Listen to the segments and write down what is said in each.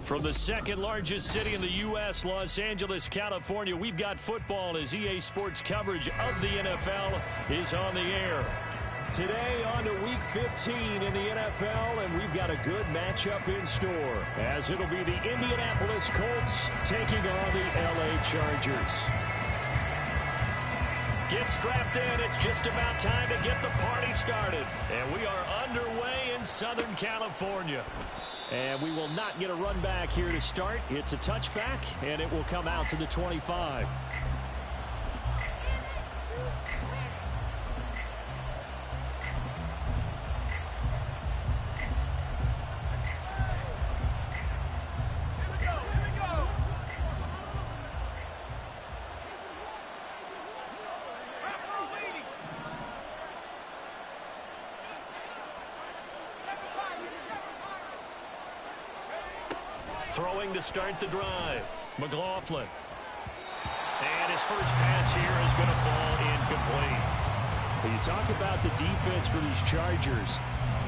From the second largest city in the U.S., Los Angeles, California, we've got football as EA Sports coverage of the NFL is on the air. Today on to Week 15 in the NFL, and we've got a good matchup in store, as it'll be the Indianapolis Colts taking on the LA Chargers. Get strapped in. It's just about time to get the party started. And we are underway in Southern California. And we will not get a run back here to start. It's a touchback, and it will come out to the 25. Throwing to start the drive. McLaughlin. And his first pass here is going to fall incomplete. When you talk about the defense for these Chargers,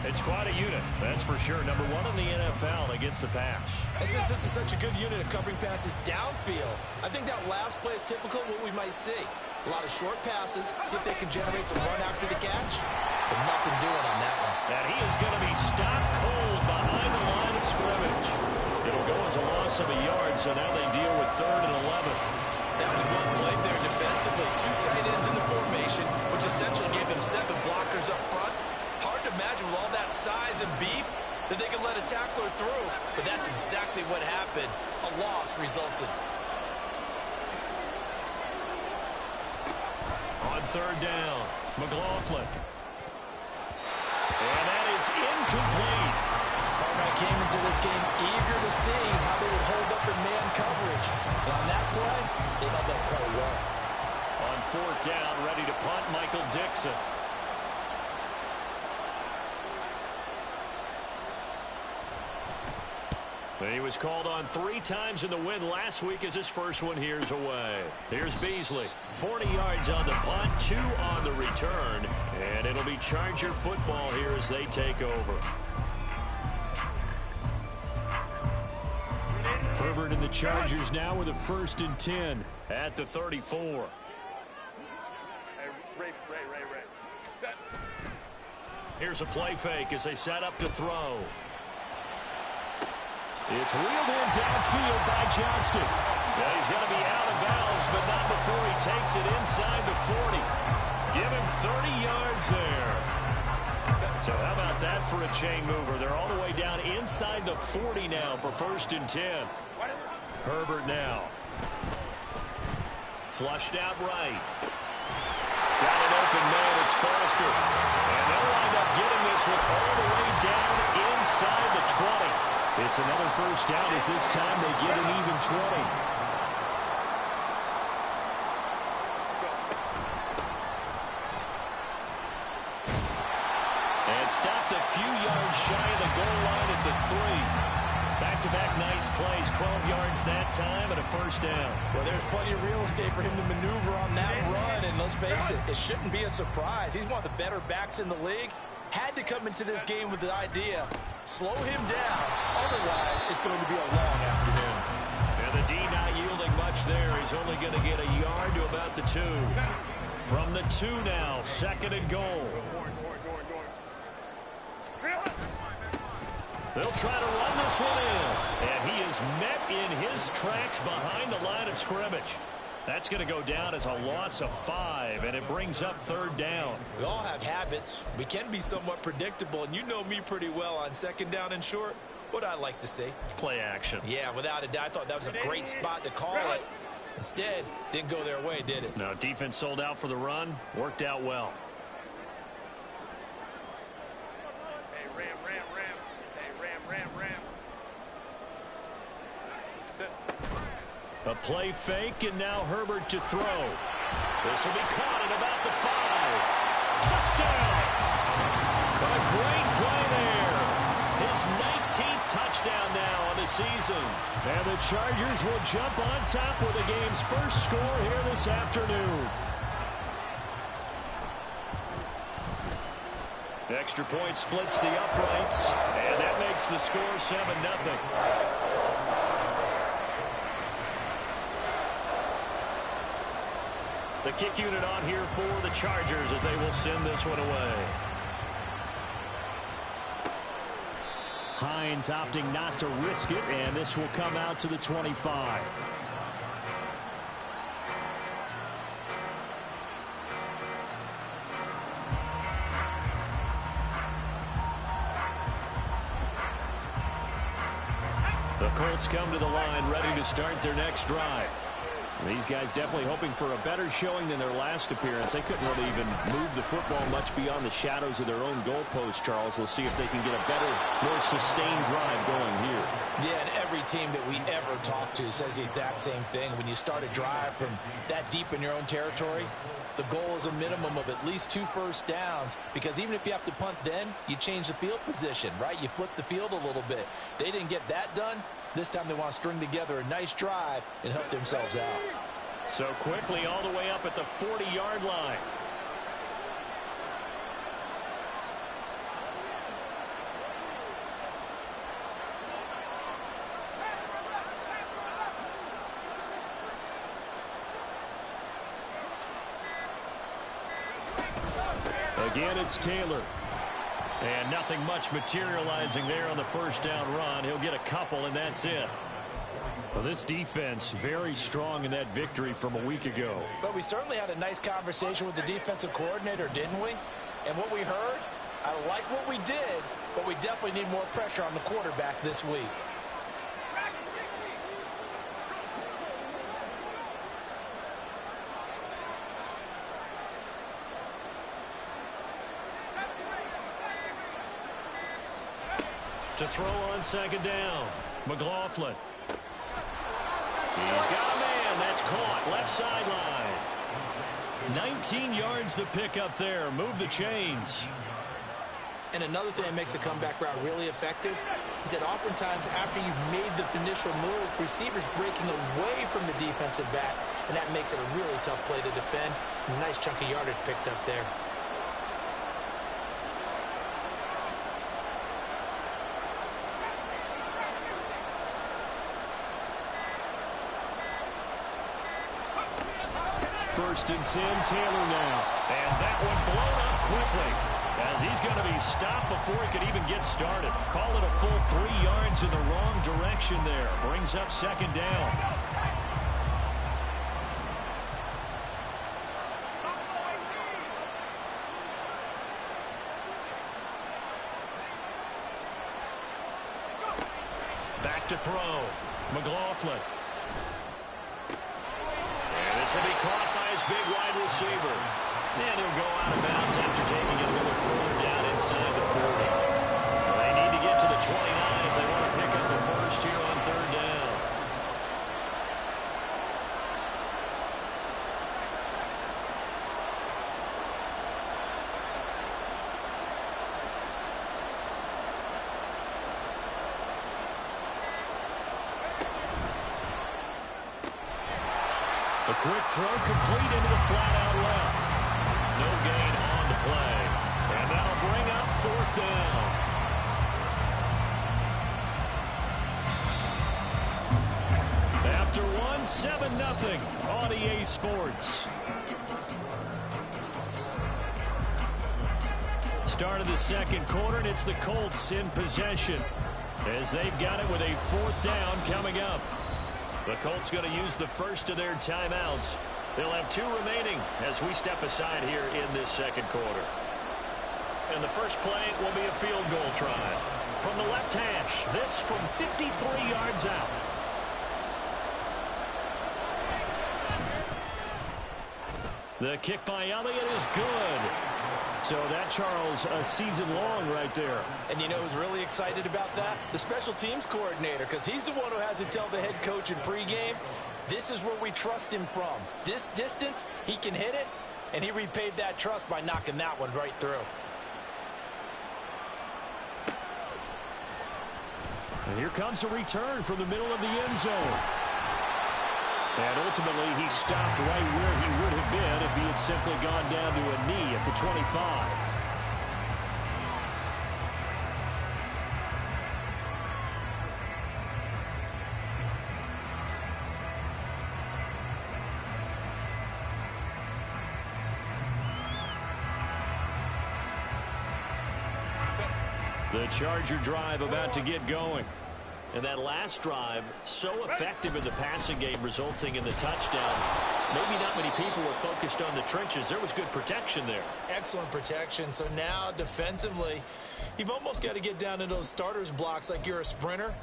it's quite a unit, that's for sure. Number one in the NFL against the pass. This is such a good unit of covering passes downfield. I think that last play is typical of what we might see. A lot of short passes, see if they can generate some run after the catch, but nothing doing on that one. And he is going to be stopped cold behind the line of scrimmage. It'll go as a loss of a yard, so now they deal with 3rd and 11. That was well played there defensively. 2 tight ends in the formation, which essentially gave them 7 blockers up front. Hard to imagine with all that size and beef that they could let a tackler through, but that's exactly what happened. A loss resulted. On 3rd down, McLaughlin. And that is incomplete. Cartwright came into this game eager to see how they would hold up in man coverage. And on that play, they held up quite well. On 4th down, ready to punt, Michael Dixon. He was called on 3 times in the win last week as his first one here's away. Here's Beasley. 40 yards on the punt, 2 on the return. And it'll be Charger football here as they take over. Herbert and the Chargers now with a 1st and 10 at the 34. Hey, Ray. Set. Here's a play fake as they set up to throw. It's wheeled in downfield by Johnston. Yeah, he's going to be out of bounds, but not before he takes it inside the 40. Give him 30 yards there. So how about that for a chain mover? They're all the way down inside the 40 now for 1st and 10. Herbert now. Flushed out right. Got an open man. It's Foster. And they'll wind up getting this one all the way down inside the 20. It's another 1st down as this time they get an even 20. And stopped a few yards shy of the goal line at the 3. Back-to-back nice plays, 12 yards that time and a 1st down. Well, there's plenty of real estate for him to maneuver on that run, and let's face it, it shouldn't be a surprise. He's one of the better backs in the league. Had to come into this game with the idea, slow him down, otherwise it's going to be a long afternoon. And the D not yielding much there. He's only going to get a yard to about the 2. From the 2 now, 2nd and goal. They'll try to run this one in. And he is met in his tracks behind the line of scrimmage. That's going to go down as a loss of 5, and it brings up 3rd down. We all have habits. We can be somewhat predictable, and you know me pretty well on 2nd down and short. What I like to see. Play action. Yeah, without a doubt, I thought that was a great spot to call it. Instead, didn't go their way, did it? No, defense sold out for the run. Worked out well. A play fake, and now Herbert to throw. This will be caught at about the 5. Touchdown! A great play there. His 19th touchdown now on the season. And the Chargers will jump on top with the game's first score here this afternoon. Extra point splits the uprights, and that It's the score 7-0. The kick unit on here for the Chargers as they will send this one away. Hines opting not to risk it, and this will come out to the 25. The Colts come to the line ready to start their next drive. These guys definitely hoping for a better showing than their last appearance. They couldn't really even move the football much beyond the shadows of their own goalpost, Charles. We'll see if they can get a better, more sustained drive going here. Yeah, and every team that we ever talk to says the exact same thing. When you start a drive from that deep in your own territory, the goal is a minimum of at least 2 first downs, because even if you have to punt then, you change the field position, right? You flip the field a little bit. They didn't get that done. This time they want to string together a nice drive and help themselves out. So quickly all the way up at the 40-yard line. Again, it's Taylor. And nothing much materializing there on the first down run. He'll get a couple, and that's it. Well, this defense very strong in that victory from a week ago. But we certainly had a nice conversation with the defensive coordinator, didn't we? And what we heard, I like what we did, but we definitely need more pressure on the quarterback this week. To throw on second down, McLaughlin. He's got a man. That's caught. Left sideline. 19 yards the pick up there. Move the chains. And another thing that makes a comeback route really effective is that oftentimes after you've made the initial move, receivers breaking away from the defensive back, and that makes it a really tough play to defend. A nice chunk of yardage picked up there. First and 10, Taylor now. And that one blown up quickly, as he's going to be stopped before he could even get started. Call it a full 3 yards in the wrong direction there. Brings up second down. Back to throw. McLaughlin. And this will be caught by his big wide receiver. And he'll go out of bounds after taking it a little further down inside the 40. They need to get to the 29 if they want to pick up the first here on third down. A quick throw complete into the flat-out left. No gain on the play. And that'll bring up fourth down. After one, 7-0 on EA Sports. Start of the second quarter, and it's the Colts in possession as they've got it with a fourth down coming up. The Colts going to use the first of their timeouts. They'll have 2 remaining as we step aside here in this second quarter. And the first play will be a field goal try. From the left hash, this from 53 yards out. The kick by Elliott is good. So that, Charles, a season long right there. And you know who's really excited about that? The special teams coordinator, because he's the one who has to tell the head coach in pregame, this is where we trust him from. This distance, he can hit it, and he repaid that trust by knocking that one right through. And here comes a return from the middle of the end zone. And ultimately, he stopped right where he would have been if he had simply gone down to a knee at the 25. The Charger drive about to get going. And that last drive, so effective in the passing game, resulting in the touchdown. Maybe not many people were focused on the trenches. There was good protection there. Excellent protection. So now defensively, you've almost got to get down in those starters blocks like you're a sprinter.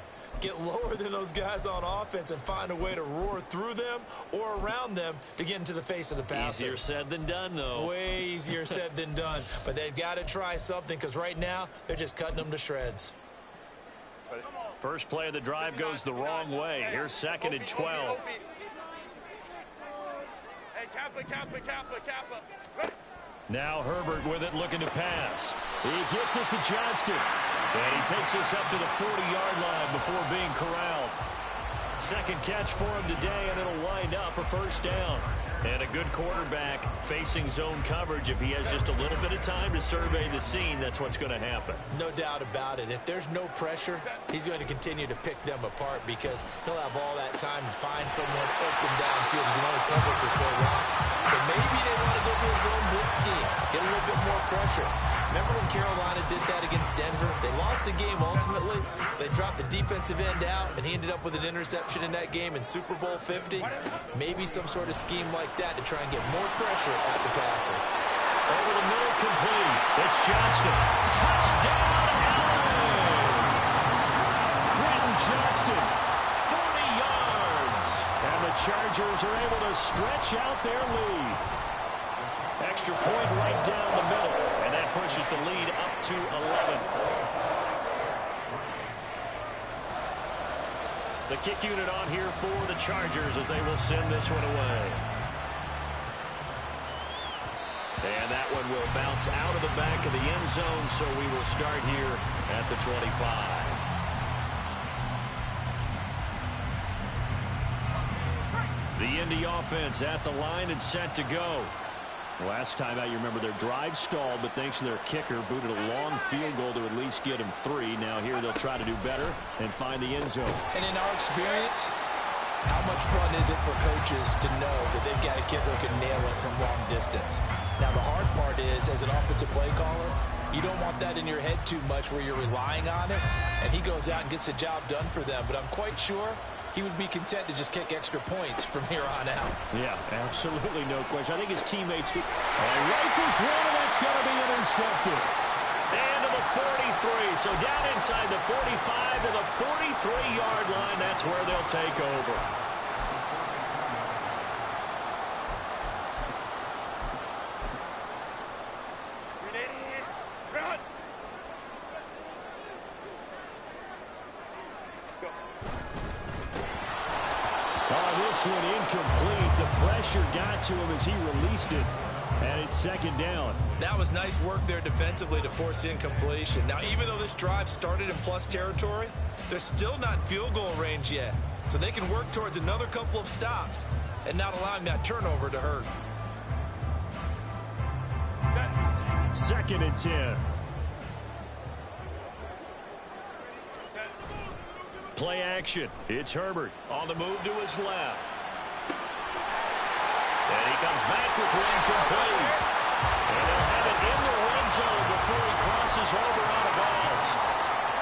Get lower than those guys on offense and find a way to roar through them or around them to get into the face of the passer. Easier said than done, though. Way easier said than done. But they've got to try something because right now they're just cutting them to shreds. First play of the drive goes the wrong way. Here's 2nd and 12. Now Herbert with it, looking to pass. He gets it to Johnston. And he takes us up to the 40-yard line before being corralled. Second catch for him today, and it'll wind up a first down. And a good quarterback facing zone coverage. If he has just a little bit of time to survey the scene, that's what's going to happen. No doubt about it. If there's no pressure, he's going to continue to pick them apart because he'll have all that time to find someone open downfield. You can only cover for so long. So maybe they want to go to a zone blitz scheme, get a little bit more pressure. Remember when Carolina did that against Denver? They lost the game ultimately. They dropped the defensive end out, and he ended up with an interception in that game in Super Bowl 50. Maybe some sort of scheme like that to try and get more pressure at the passer. Over the middle, complete. It's Johnston. Touchdown, Allen! Quentin Johnston, 40 yards. And the Chargers are able to stretch out their lead. Extra point right down the middle. And that pushes the lead up to 11. The kick unit on here for the Chargers as they will send this one away. And that one will bounce out of the back of the end zone, so we will start here at the 25. The Indy offense at the line and set to go. Last time out, you remember their drive stalled, but thanks to their kicker, booted a long field goal to at least get them 3. Now here they'll try to do better and find the end zone. And in our experience, how much fun is it for coaches to know that they've got a kicker who can nail it from long distance? Now the hard part is, as an offensive play caller, you don't want that in your head too much where you're relying on it, and he goes out and gets the job done for them. But I'm quite sure he would be content to just kick extra points from here on out. Yeah, absolutely no question. I think his teammates would... rifles one, and that's going to be intercepted. And to the 43. So down inside the 45 to the 43-yard line. That's where they'll take over. This one incomplete. The pressure got to him as he released it, and it's 2nd down. That was nice work there defensively to force incompletion. Now, even though this drive started in plus territory, they're still not in field goal range yet. So they can work towards another couple of stops and not allowing that turnover to hurt. 2nd and 10. Play action. It's Herbert on the move to his left. And he comes back with one complete. And they'll have it in the red zone before he crosses over out of bounds.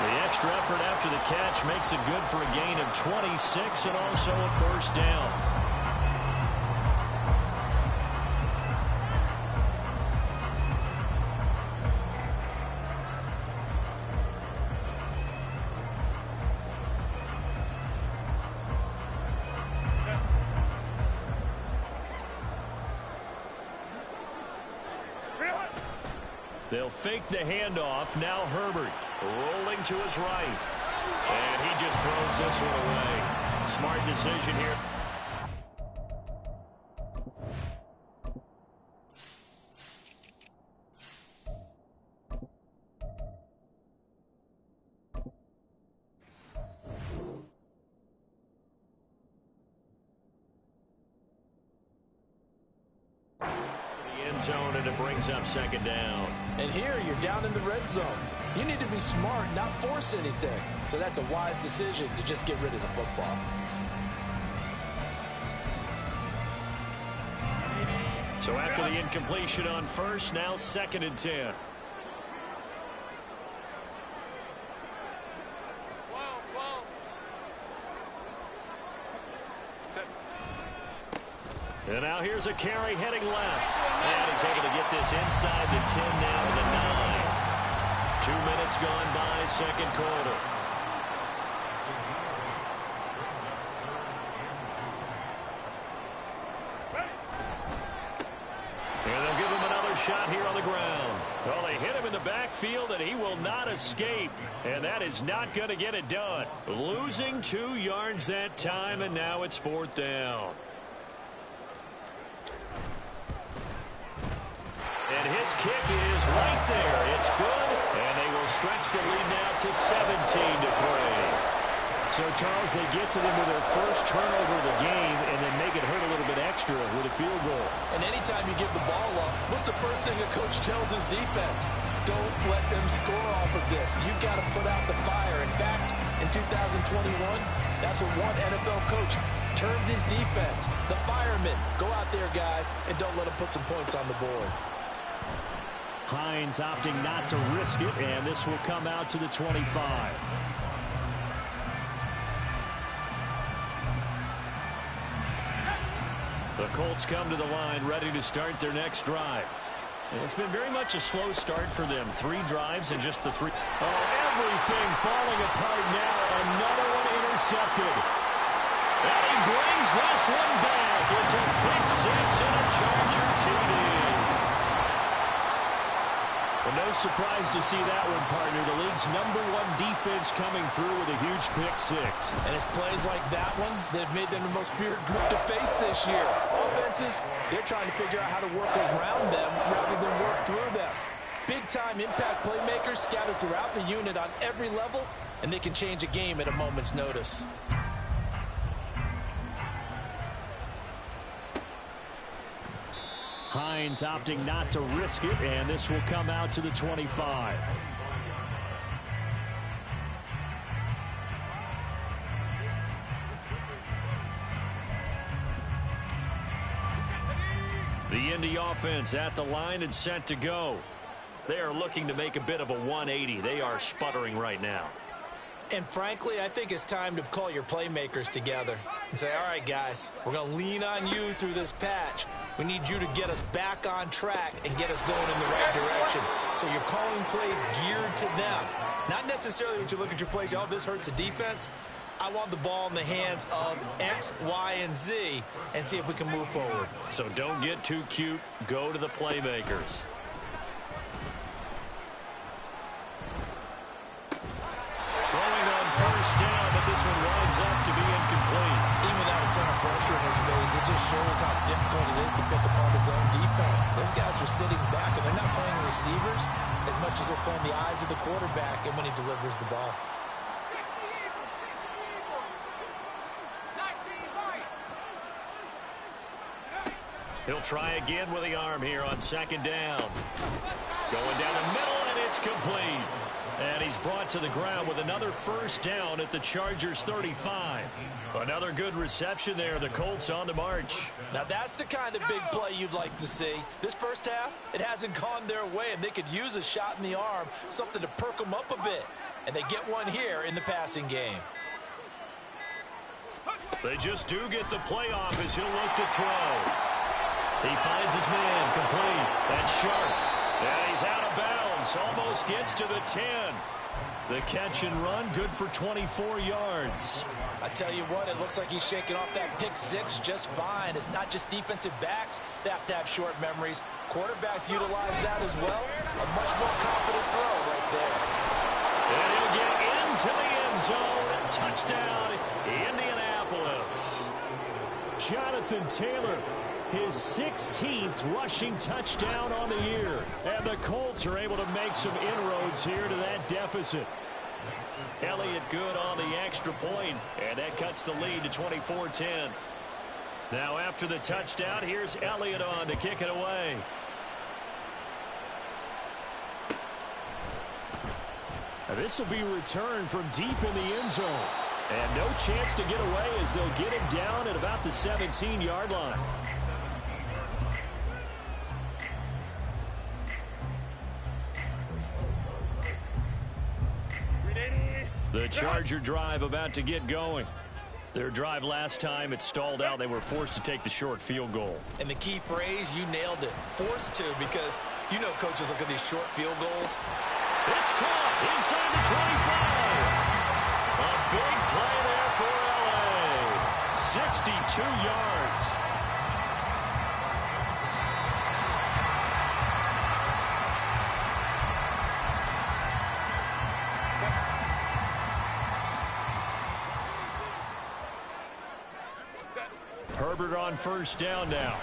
The extra effort after the catch makes it good for a gain of 26 and also a first down. They'll fake the handoff. Now Herbert rolling to his right. And he just throws this one away. Smart decision here. Zone, and it brings up 2nd down. And here you're down in the red zone. You need to be smart, not force anything. So that's a wise decision to just get rid of the football. So after the incompletion on first, now 2nd and 10. And now here's a carry heading left. And he's able to get this inside the 10 now to the 9. 2 minutes gone by, second quarter. And they'll give him another shot here on the ground. Well, they hit him in the backfield, and he will not escape. And that is not going to get it done. Losing 2 yards that time, and now it's 4th down. And his kick is right there. It's good, and they will stretch the lead now to 17-3. So, Charles, they get to them with their first turnover of the game and then make it hurt a little bit extra with a field goal. And anytime you give the ball up, what's the first thing a coach tells his defense? Don't let them score off of this. You've got to put out the fire. In fact, in 2021, that's what one NFL coach termed his defense. The firemen. Go out there, guys, and don't let them put some points on the board. Hines opting not to risk it, and this will come out to the 25. The Colts come to the line ready to start their next drive. It's been very much a slow start for them. 3 drives and just the 3. Oh, everything falling apart now. Another one intercepted. And he brings this one back. It's a pick 6 and a Charger TD. Well, no surprise to see that one, partner. The league's #1 defense coming through with a huge pick 6. And it's plays like that one that have made them the most feared group to face this year. Offenses, they're trying to figure out how to work around them rather than work through them. Big-time impact playmakers scattered throughout the unit on every level, and they can change a game at a moment's notice. Hines opting not to risk it, and this will come out to the 25. The Indy offense at the line and set to go. They are looking to make a bit of a 180. They are sputtering right now. And frankly, I think it's time to call your playmakers together and say, all right, guys, we're going to lean on you through this patch. We need you to get us back on track and get us going in the right direction. So you're calling plays geared to them. Not necessarily when you look at your plays, oh, this hurts the defense. I want the ball in the hands of X, Y, and Z and see if we can move forward. So don't get too cute. Go to the playmakers. Throwing on first down, but this one winds up to be incomplete. Even without a ton of pressure in his face, it just shows how difficult it is to pick apart his own defense. Those guys are sitting back, and they're not playing receivers as much as they're playing the eyes of the quarterback and when he delivers the ball. He'll try again with the arm here on second down. Going down the middle, and it's complete. And he's brought to the ground with another first down at the Chargers 35. Another good reception there. The Colts on the march. Now that's the kind of big play you'd like to see. This first half, it hasn't gone their way, and they could use a shot in the arm, something to perk them up a bit. And they get one here in the passing game. They just do get the play off as he'll look to throw. He finds his man complete. That's sharp. And he's out of bounds. Almost gets to the 10. The catch and run, good for 24 yards. I tell you what, it looks like he's shaking off that pick 6 just fine. It's not just defensive backs that have to have short memories. Quarterbacks utilize that as well. A much more confident throw right there. And he'll get into the end zone. Touchdown, Indianapolis. Jonathan Taylor, his 16th rushing touchdown on the year. And the Colts are able to make some inroads here to that deficit. Elliott good on the extra point, and that cuts the lead to 24-10. Now after the touchdown, here's Elliott on to kick it away. Now this will be returned from deep in the end zone. And no chance to get away as they'll get him down at about the 17-yard line. The Charger drive about to get going. Their drive last time, it stalled out. They were forced to take the short field goal. And the key phrase, you nailed it. Forced to, because you know coaches look at these short field goals. It's caught inside the 25. A big play there for L.A. 62 yards. Herbert on first down now.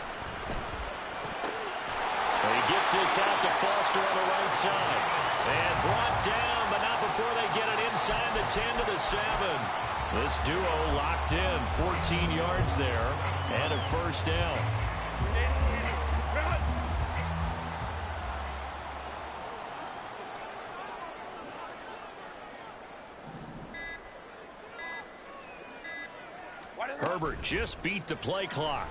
He gets this out to Foster on the right side. And brought down, but not before they get it inside the 10 to the 7. This duo locked in, 14 yards there, and a first down. Herbert just beat the play clock.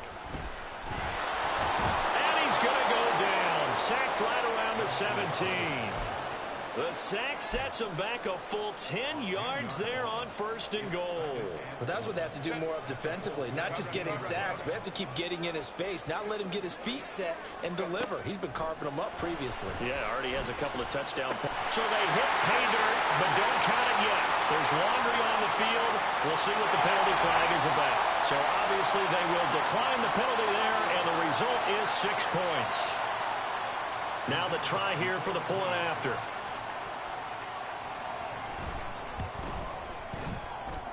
And he's going to go down. Sacked right around the 17. The sack sets him back a full 10 yards there on first and goal. But that's what they have to do more of defensively. Not just getting sacks, but they have to keep getting in his face. Not let him get his feet set and deliver. He's been carving them up previously. Yeah, already has a couple of touchdown passes. So they hit pay dirt, but don't count it yet. There's laundry on the field. We'll see what the penalty flag is about. So obviously they will decline the penalty there, and the result is 6 points. Now the try here for the point after.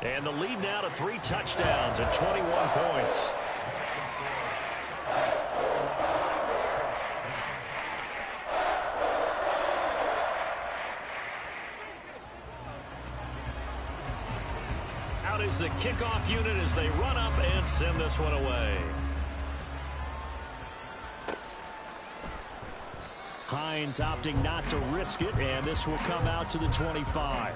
And the lead now to 3 touchdowns and 21 points. Out is the kickoff unit as they run up and send this one away. Hines opting not to risk it, and this will come out to the 25.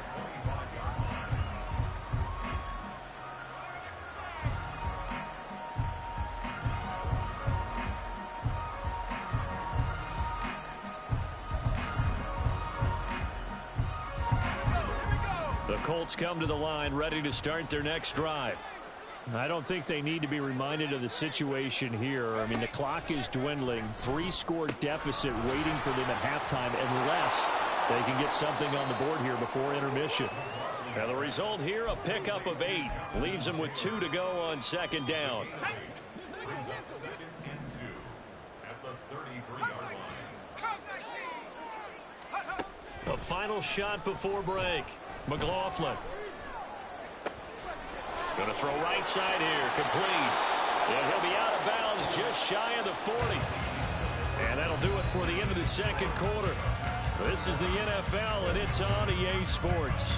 The Colts come to the line ready to start their next drive. I don't think they need to be reminded of the situation here. I mean, the clock is dwindling. 3-score deficit waiting for them at halftime unless they can get something on the board here before intermission. And the result here, a pickup of 8. Leaves them with 2 to go on second down. A final shot before break. McLaughlin. Going to throw right side here. Complete. And he'll be out of bounds just shy of the 40. And that'll do it for the end of the second quarter. This is the NFL, and it's on EA Sports.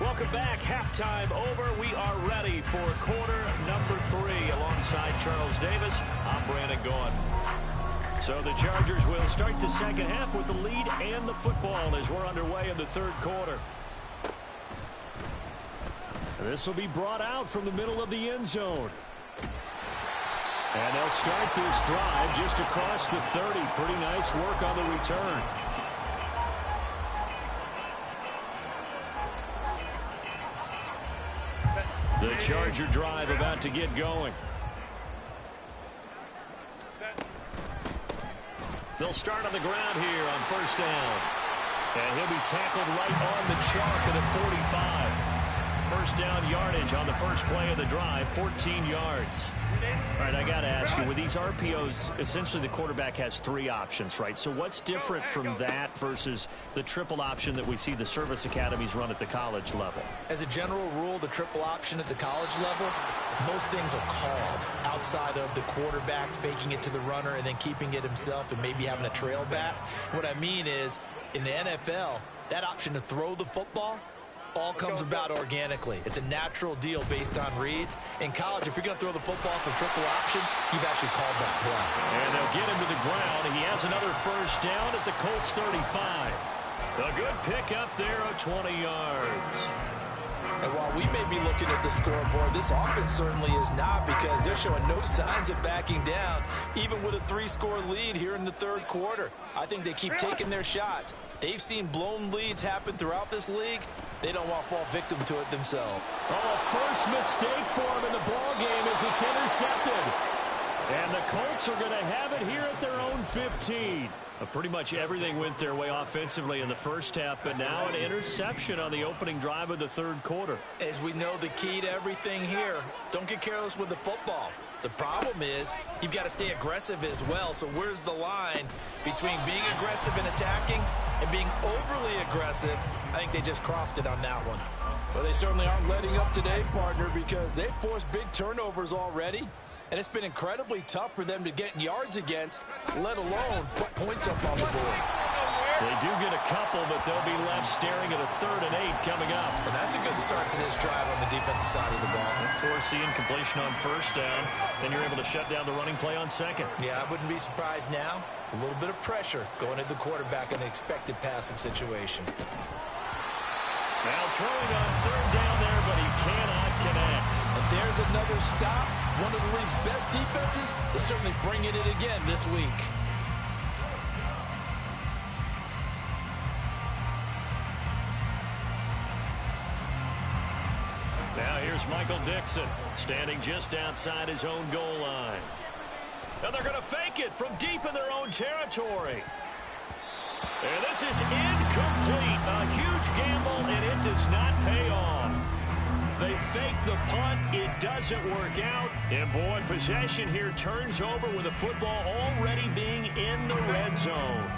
Welcome back. Halftime over. We are ready for quarter number 3 alongside Charles Davis. I'm Brandon Gaughan. So the Chargers will start the second half with the lead and the football as we're underway in the third quarter. This will be brought out from the middle of the end zone. And they'll start this drive just across the 30. Pretty nice work on the return. The Charger drive about to get going. They'll start on the ground here on first down. And he'll be tackled right on the chalk at a 45. First down yardage on the first play of the drive, 14 yards. All right, I got to ask you, with these RPOs, essentially the quarterback has 3 options, right? So what's different from that versus the triple option that we see the service academies run at the college level? As a general rule, the triple option at the college level, most things are called outside of the quarterback faking it to the runner and then keeping it himself and maybe having a trail back. What I mean is, in the NFL, that option to throw the football all comes about organically. It's a natural deal based on reads. In college, if you're going to throw the football for triple option, you've actually called that play. And they'll get him to the ground. He has another first down at the Colts 35. A good pickup there of 20 yards. And while we may be looking at the scoreboard, this offense certainly is not, because they're showing no signs of backing down, even with a 3-score lead here in the third quarter. I think they keep taking their shots. They've seen blown leads happen throughout this league. They don't want to fall victim to it themselves. Oh, a first mistake for them in the ball game as it's intercepted. And the Colts are going to have it here at their own 15. Pretty much everything went their way offensively in the first half, but now an interception on the opening drive of the third quarter. As we know, the key to everything here, don't get careless with the football. The problem is you've got to stay aggressive as well. So where's the line between being aggressive and attacking and being overly aggressive? I think they just crossed it on that one. Well, they certainly aren't letting up today, partner, because they've forced big turnovers already. And it's been incredibly tough for them to get yards against, let alone put points up on the board. They do get a couple, but they'll be left staring at a 3rd and 8 coming up. And that's a good start to this drive on the defensive side of the ball. Force the incompletion on first down, then you're able to shut down the running play on second. Yeah, I wouldn't be surprised now. A little bit of pressure going at the quarterback in an expected passing situation. Now throwing on 3rd down there, but he cannot connect. And there's another stop. One of the league's best defenses is certainly bringing it again this week. Now here's Michael Dixon, standing just outside his own goal line. And they're going to fake it from deep in their own territory. And this is incomplete. A huge gamble, and it does not pay off. They fake the punt. It doesn't work out. And, boy, possession here turns over with the football already being in the red zone.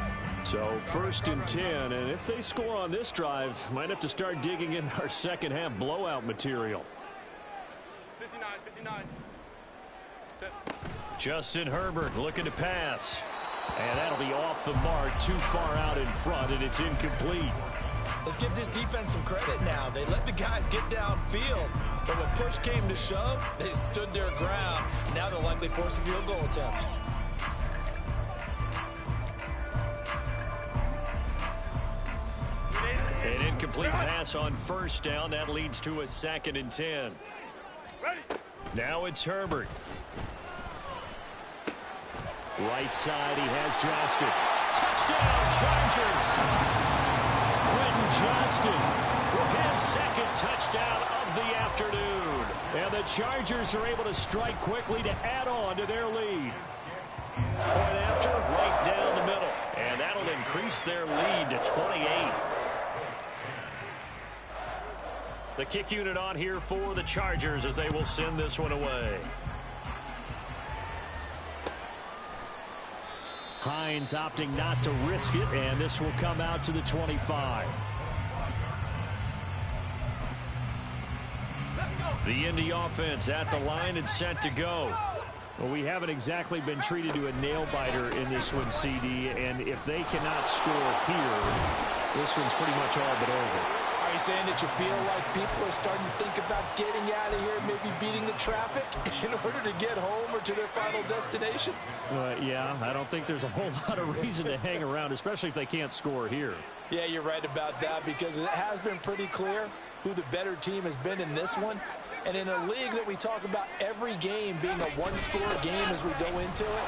So 1st and 10, and if they score on this drive, might have to start digging in our second half blowout material. 59. Justin Herbert looking to pass. And that'll be off the mark, too far out in front, and it's incomplete. Let's give this defense some credit now. They let the guys get downfield. But when push came to shove, they stood their ground. Now they'll likely force a field goal attempt. An incomplete pass on first down. That leads to a 2nd and 10. Now it's Herbert. Right side, he has Johnston. Touchdown, Chargers! Quentin Johnston with his 2nd touchdown of the afternoon. And the Chargers are able to strike quickly to add on to their lead. Point after, right down the middle. And that'll increase their lead to 28. The kick unit on here for the Chargers as they will send this one away. Hines opting not to risk it, and this will come out to the 25. The Indy offense at the line and set to go. Well, we haven't exactly been treated to a nail-biter in this one, CD, and if they cannot score here, this one's pretty much all but over. Are you saying that you feel like people are starting to think about getting out of here, maybe beating the traffic in order to get home or to their final destination? Yeah, I don't think there's a whole lot of reason to hang around, especially if they can't score here. Yeah, you're right about that, because it has been pretty clear who the better team has been in this one. And in a league that we talk about every game being a one-score game as we go into it,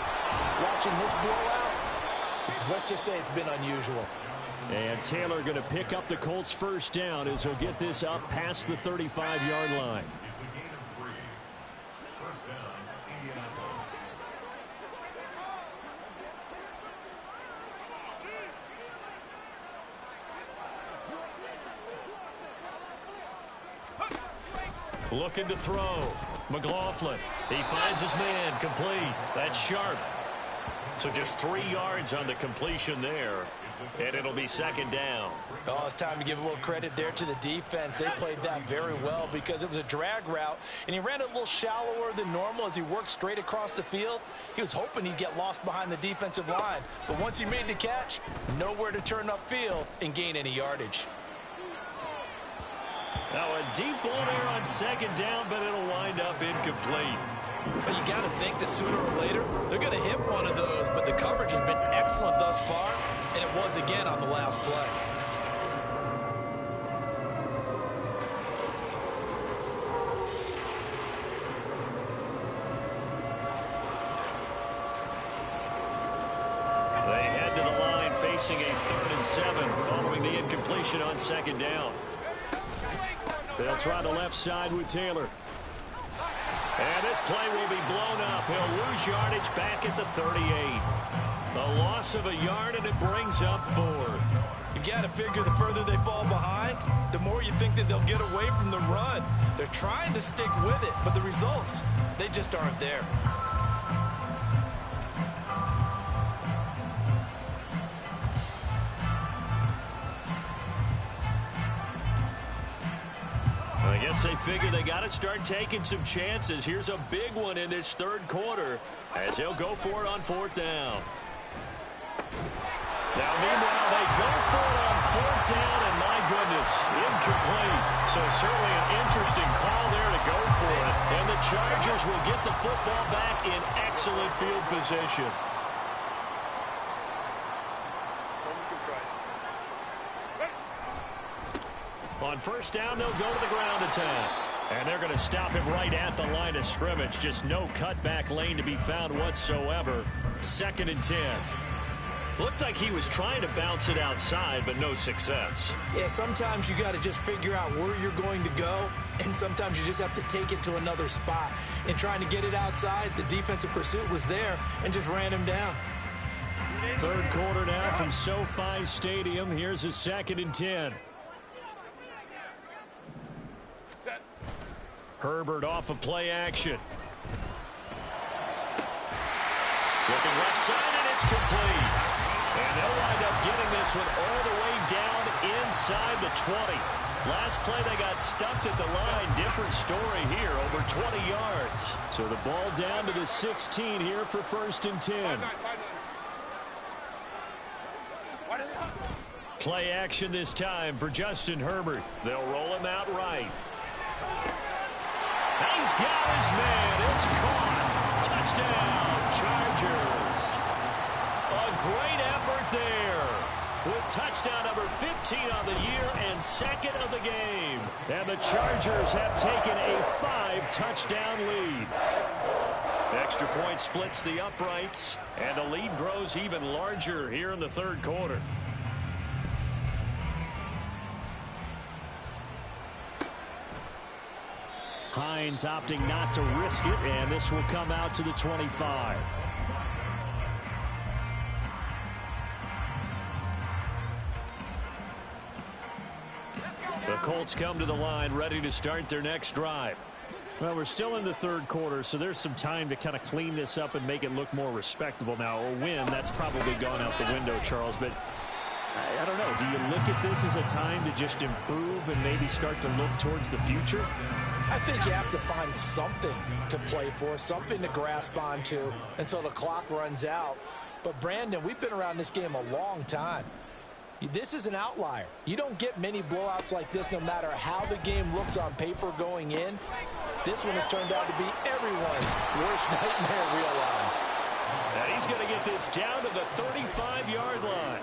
watching this blowout, let's just say it's been unusual. And Taylor going to pick up the Colts' first down as he'll get this up past the 35-yard line. Looking to throw. McLaughlin. He finds his man. Complete. That's sharp. So just 3 yards on the completion there. And it'll be 2nd down. Oh, it's time to give a little credit there to the defense. They played that very well because it was a drag route, and he ran a little shallower than normal as he worked straight across the field. He was hoping he'd get lost behind the defensive line, but once he made the catch, nowhere to turn upfield and gain any yardage. Now a deep ball there on 2nd down, but it'll wind up incomplete. But you got to think that sooner or later, they're going to hit one of those, but the coverage has been excellent thus far, and it was again on the last play. facing a 3rd and 7 following the incompletion on 2nd down. They'll try the left side with Taylor. And this play will be blown up. He'll lose yardage back at the 38. A loss of a yard, and it brings up 4th. You've got to figure the further they fall behind, the more you think that they'll get away from the run. They're trying to stick with it, but the results, they just aren't there. I guess they figure they got to start taking some chances. Here's a big one in this 3rd quarter as he'll go for it on 4th down. Now, meanwhile, they go for it on 4th down, and my goodness, incomplete. So certainly an interesting call there to go for it. And the Chargers will get the football back in excellent field position. On 1st down, they'll go to the ground attack. And they're going to stop him right at the line of scrimmage. Just no cutback lane to be found whatsoever. 2nd and 10. Looked like he was trying to bounce it outside, but no success. Yeah, sometimes you got to just figure out where you're going to go, and sometimes you just have to take it to another spot. And trying to get it outside, the defensive pursuit was there and just ran him down. 3rd quarter now from SoFi Stadium. Here's a 2nd and 10. Herbert off of play action. Looking left side, and it's complete. And they'll wind up getting this one all the way down inside the 20. Last play, they got stuffed at the line. Different story here, over 20 yards. So the ball down to the 16 here for 1st and 10. Play action this time for Justin Herbert. They'll roll him out right. He's got his man. It's caught. Touchdown, Chargers. A great effort there. With touchdown number 15 on the year and 2nd of the game. And the Chargers have taken a 5-touchdown lead. Extra point splits the uprights. And the lead grows even larger here in the 3rd quarter. Hines opting not to risk it, and this will come out to the 25. The Colts come to the line, ready to start their next drive. Well, we're still in the 3rd quarter, so there's some time to kind of clean this up and make it look more respectable. Now, a win, that's probably gone out the window, Charles, but I don't know. Do you look at this as a time to just improve and maybe start to look towards the future? I think you have to find something to play for, something to grasp onto until the clock runs out. But, Brandon, we've been around this game a long time. This is an outlier. You don't get many blowouts like this no matter how the game looks on paper going in. This one has turned out to be everyone's worst nightmare realized. And he's going to get this down to the 35-yard line.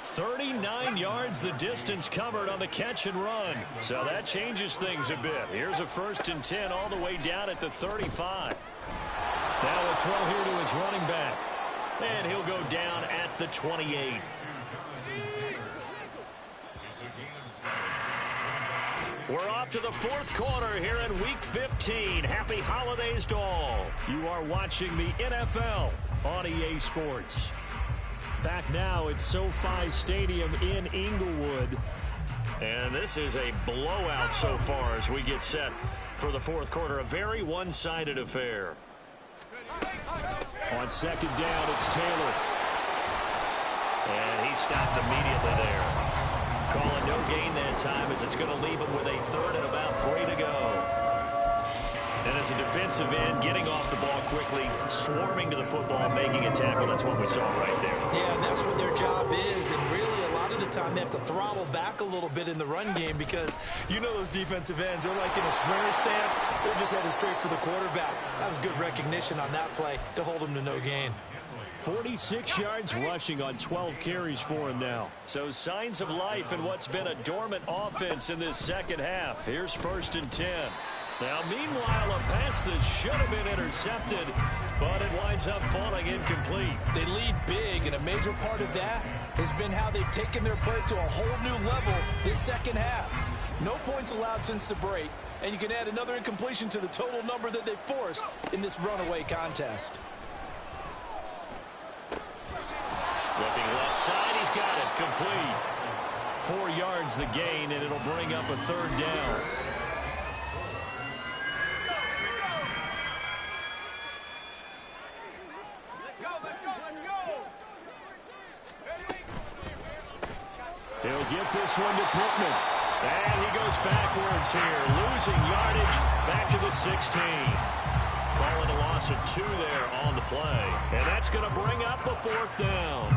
39 yards the distance covered on the catch and run. So that changes things a bit. Here's a 1st and 10 all the way down at the 35. Now a throw here to his running back. And he'll go down at the 28. We're off to the 4th quarter here in Week 15. Happy holidays to all. You are watching the NFL on EA Sports. Back now at SoFi Stadium in Inglewood. And this is a blowout so far as we get set for the 4th quarter. A very one-sided affair. On 2nd down, it's Taylor. And he stopped immediately there. Calling no gain that time as it's going to leave him with a 3rd and about 3 to go. And as a defensive end, getting off the ball quickly, swarming to the football, making a tackle. That's what we saw right there. Yeah, and that's what their job is. And really, a lot of the time, they have to throttle back a little bit in the run game because you know those defensive ends, they're like in a sprinter stance. They're just headed straight for the quarterback. That was good recognition on that play to hold him to no gain. 46 yards rushing on 12 carries for him now. So signs of life in what's been a dormant offense in this 2nd half. Here's 1st and 10. Now, meanwhile, a pass that should have been intercepted, but it winds up falling incomplete. They lead big, and a major part of that has been how they've taken their play to a whole new level this second half. No points allowed since the break, and you can add another incompletion to the total number that they forced in this runaway contest. Looking left side, he's got it, complete. 4 yards the gain, and it'll bring up a third down. He'll get this one to Pittman. And he goes backwards here, losing yardage back to the 16. Calling a loss of 2 there on the play. And that's going to bring up a 4th down.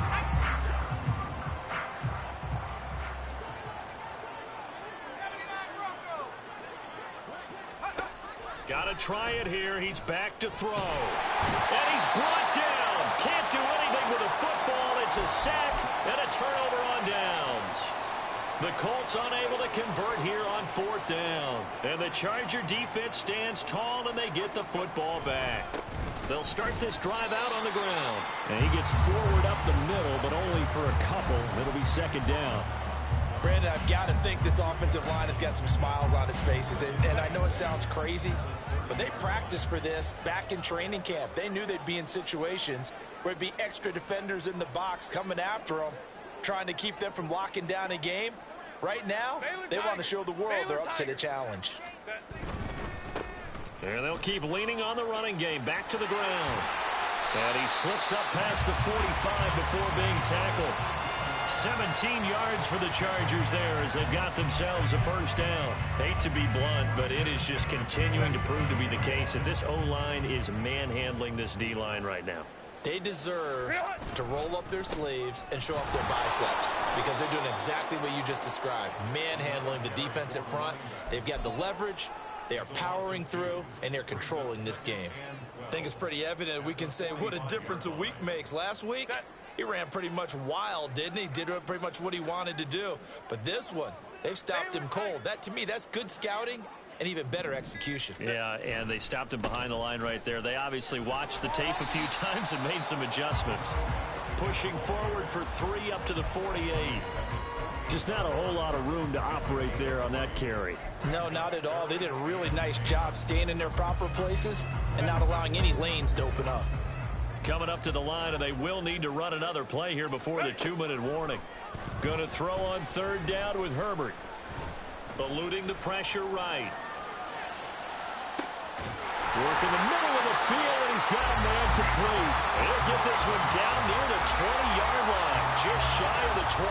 Got to try it here. He's back to throw. And he's brought down. Can't do anything with a football. It's a sack and a turnover on downs. The Colts unable to convert here on 4th down. And the Charger defense stands tall, and they get the football back. They'll start this drive out on the ground. And he gets forward up the middle, but only for a couple. It'll be 2nd down. Brandon, I've got to think this offensive line has got some smiles on its faces. And I know it sounds crazy, but they practiced for this back in training camp. They knew they'd be in situations where it'd be extra defenders in the box coming after them, trying to keep them from locking down a game. Right now, they want to show the world they're up to the challenge. And they'll keep leaning on the running game. Back to the ground. And he slips up past the 45 before being tackled. 17 yards for the Chargers there as they've got themselves a 1st down. Hate to be blunt, but it is just continuing to prove to be the case that this O-line is manhandling this D-line right now. They deserve to roll up their sleeves and show up their biceps because they're doing exactly what you just described, manhandling the defensive front. They've got the leverage, they are powering through, and they're controlling this game. I think it's pretty evident we can say what a difference a week makes. Last week, he ran pretty much wild, didn't he? Did pretty much what he wanted to do. But this one, they've stopped him cold. That, to me, that's good scouting and even better execution. Yeah, and they stopped him behind the line right there. They obviously watched the tape a few times and made some adjustments. Pushing forward for 3 up to the 48. Just not a whole lot of room to operate there on that carry. No, not at all. They did a really nice job staying in their proper places and not allowing any lanes to open up. Coming up to the line, and they will need to run another play here before the 2-minute warning. Going to throw on 3rd down with Herbert. Eluding the pressure right. Working the middle of the field, and he's got a man complete. He'll get this one down near the 20-yard line, just shy of the 20.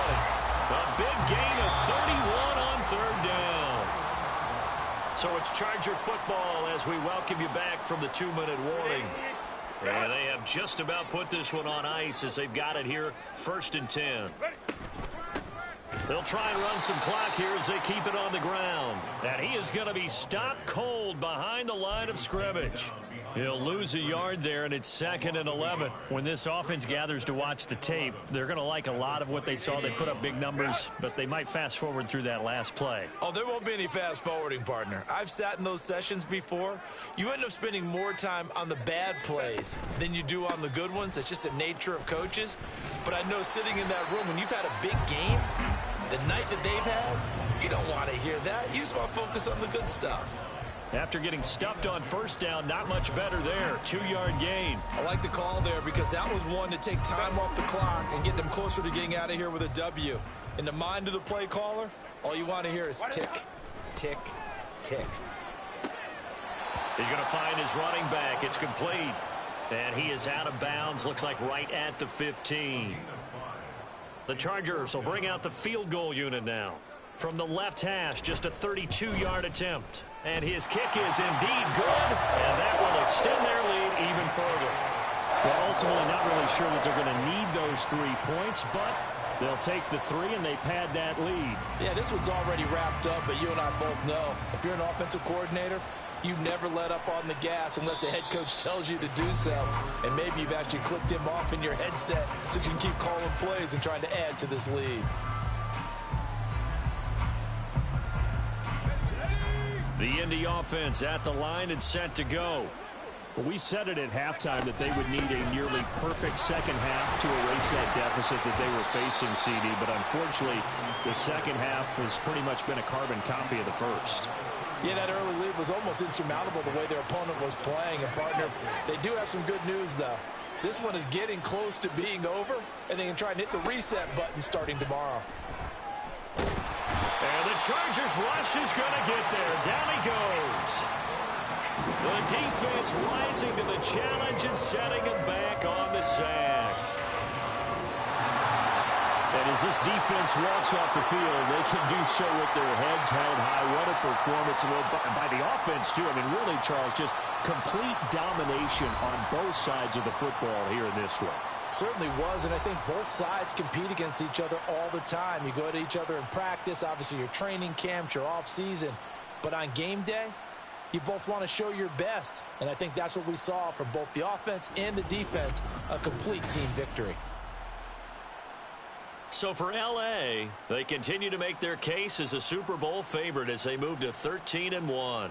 A big gain of 31 on 3rd down. So it's Charger football as we welcome you back from the 2-minute warning. And they have just about put this one on ice as they've got it here, 1st and 10. They'll try and run some clock here as they keep it on the ground. And he is going to be stopped cold behind the line of scrimmage. He'll lose a yard there, and it's 2nd and 11. When this offense gathers to watch the tape, they're going to like a lot of what they saw. They put up big numbers, but they might fast forward through that last play. Oh, there won't be any fast forwarding, partner. I've sat in those sessions before. You end up spending more time on the bad plays than you do on the good ones. It's just the nature of coaches. But I know sitting in that room, when you've had a big game, the night that they've had, you don't want to hear that. You just want to focus on the good stuff. After getting stuffed on 1st down, not much better there. 2-yard gain. I like the call there because that was one to take time off the clock and get them closer to getting out of here with a W. In the mind of the play caller, all you want to hear is tick, tick, tick. He's going to find his running back. It's complete. And he is out of bounds. Looks like right at the 15. The Chargers will bring out the field goal unit now. From the left hash, just a 32-yard attempt. And his kick is indeed good, and that will extend their lead even further. Well, ultimately not really sure that they're going to need those 3 points, but they'll take the 3 and they pad that lead. Yeah, this one's already wrapped up, but you and I both know if you're an offensive coordinator, you never let up on the gas unless the head coach tells you to do so. And maybe you've actually clicked him off in your headset so you can keep calling plays and trying to add to this lead. The Indy offense at the line and set to go. Well, we said it at halftime that they would need a nearly perfect second half to erase that deficit that they were facing, CD. But unfortunately, the second half has pretty much been a carbon copy of the first. Yeah, that early lead was almost insurmountable the way their opponent was playing. And, partner, they do have some good news, though. This one is getting close to being over, and they can try and hit the reset button starting tomorrow. And the Chargers rush is going to get there. Down he goes. The defense rising to the challenge and setting him back on the sack. And as this defense walks off the field, they can do so with their heads held high. What a performance by the offense, too. I mean, really, Charles, just complete domination on both sides of the football here in this one. Certainly was, and I think both sides compete against each other all the time. You go to each other in practice, obviously your training camps, your off-season. But on game day, you both want to show your best. And I think that's what we saw from both the offense and the defense, a complete team victory. So for L.A., they continue to make their case as a Super Bowl favorite as they move to 13-1.